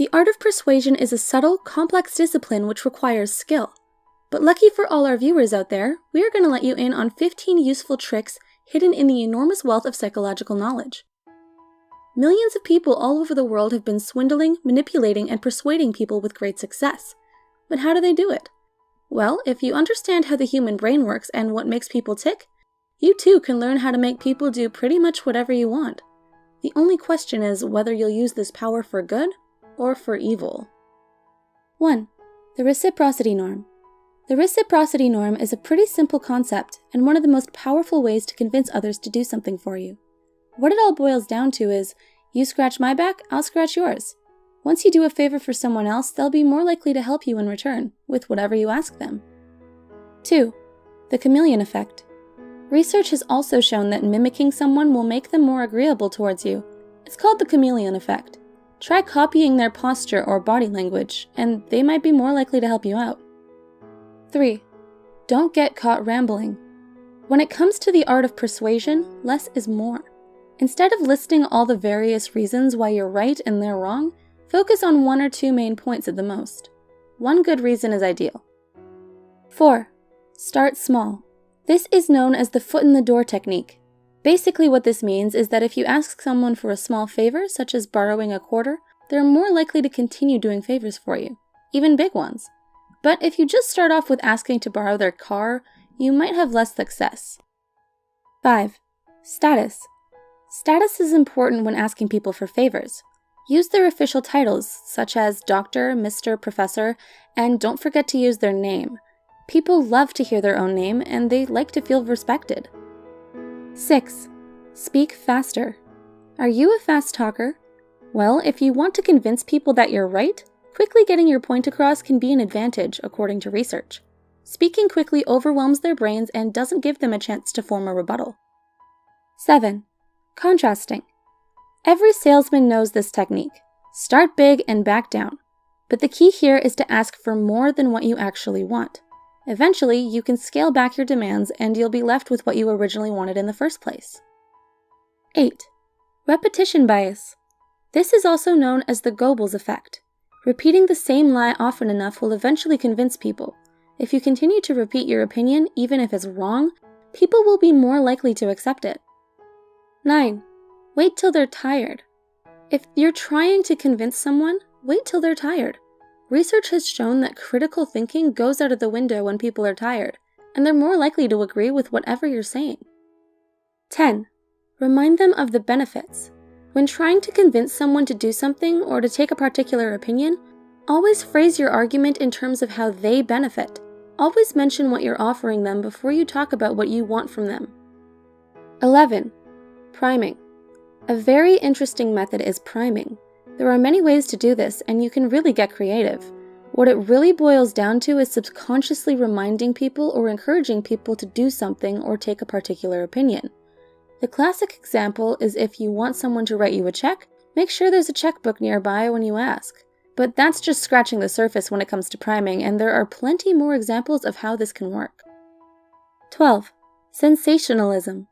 The art of persuasion is a subtle, complex discipline which requires skill. But lucky for all our viewers out there, we are going to let you in on 15 useful tricks hidden in the enormous wealth of psychological knowledge. Millions of people all over the world have been swindling, manipulating, and persuading people with great success. But how do they do it? Well, if you understand how the human brain works and what makes people tick, you too can learn how to make people do pretty much whatever you want. The only question is whether you'll use this power for good or for evil. 1. The reciprocity norm. The reciprocity norm is a pretty simple concept and one of the most powerful ways to convince others to do something for you. What it all boils down to is, you scratch my back, I'll scratch yours. Once you do a favor for someone else, they'll be more likely to help you in return, with whatever you ask them. 2. The chameleon effect. Research has also shown that mimicking someone will make them more agreeable towards you. It's called the chameleon effect. Try copying their posture or body language, and they might be more likely to help you out. 3. Don't get caught rambling. When it comes to the art of persuasion, less is more. Instead of listing all the various reasons why you're right and they're wrong, focus on 1 or 2 main points at the most. One good reason is ideal. 4. Start small. This is known as the foot in the door technique. Basically what this means is that if you ask someone for a small favor, such as borrowing a quarter, they're more likely to continue doing favors for you, even big ones. But if you just start off with asking to borrow their car, you might have less success. 5. Status. Status is important when asking people for favors. Use their official titles, such as Doctor, Mr., Professor, and don't forget to use their name. People love to hear their own name, and they like to feel respected. 6. Speak faster. Are you a fast talker? Well, if you want to convince people that you're right, quickly getting your point across can be an advantage, according to research. Speaking quickly overwhelms their brains and doesn't give them a chance to form a rebuttal. 7. Contrasting. Every salesman knows this technique. Start big and back down. But the key here is to ask for more than what you actually want. Eventually, you can scale back your demands and you'll be left with what you originally wanted in the first place. 8. Repetition bias. This is also known as the Goebbels effect. Repeating the same lie often enough will eventually convince people. If you continue to repeat your opinion, even if it's wrong, people will be more likely to accept it. 9. Wait till they're tired. If you're trying to convince someone, wait till they're tired. Research has shown that critical thinking goes out of the window when people are tired, and they're more likely to agree with whatever you're saying. 10. Remind them of the benefits. When trying to convince someone to do something or to take a particular opinion, always phrase your argument in terms of how they benefit. Always mention what you're offering them before you talk about what you want from them. 11. Priming. A very interesting method is priming. There are many ways to do this, and you can really get creative. What it really boils down to is subconsciously reminding people or encouraging people to do something or take a particular opinion. The classic example is if you want someone to write you a check, make sure there's a checkbook nearby when you ask. But that's just scratching the surface when it comes to priming, and there are plenty more examples of how this can work. 12. Sensationalism.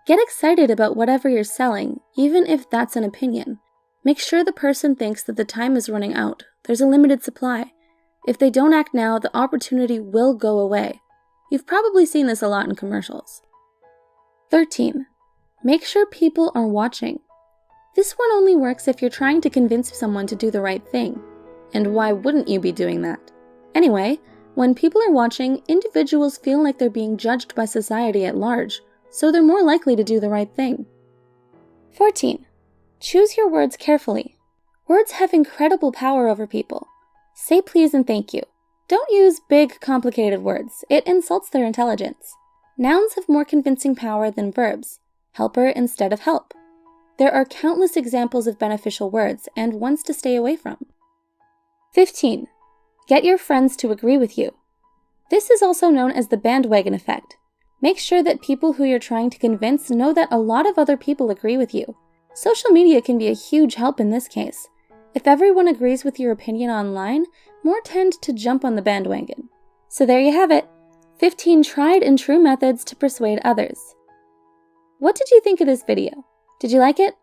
Get excited about whatever you're selling, even if that's an opinion. Make sure the person thinks that the time is running out. There's a limited supply. If they don't act now, the opportunity will go away. You've probably seen this a lot in commercials. 13. Make sure people are watching. This one only works if you're trying to convince someone to do the right thing. And why wouldn't you be doing that? Anyway, when people are watching, individuals feel like they're being judged by society at large, so they're more likely to do the right thing. 14. Choose your words carefully. Words have incredible power over people. Say please and thank you. Don't use big, complicated words. It insults their intelligence. Nouns have more convincing power than verbs. Helper instead of help. There are countless examples of beneficial words and ones to stay away from. 15. Get your friends to agree with you. This is also known as the bandwagon effect. Make sure that people who you're trying to convince know that a lot of other people agree with you. Social media can be a huge help in this case. If everyone agrees with your opinion online, more tend to jump on the bandwagon. So there you have it, 15 tried and true methods to persuade others. What did you think of this video? Did you like it?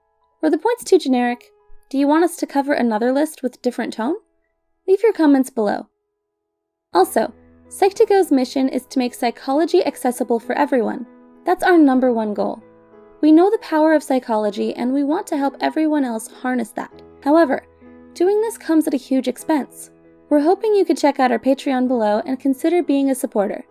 Were the points too generic? Do you want us to cover another list with different tone? Leave your comments below. Also, Psych2Go's mission is to make psychology accessible for everyone. That's our #1 goal. We know the power of psychology and we want to help everyone else harness that. However, doing this comes at a huge expense. We're hoping you could check out our Patreon below and consider being a supporter.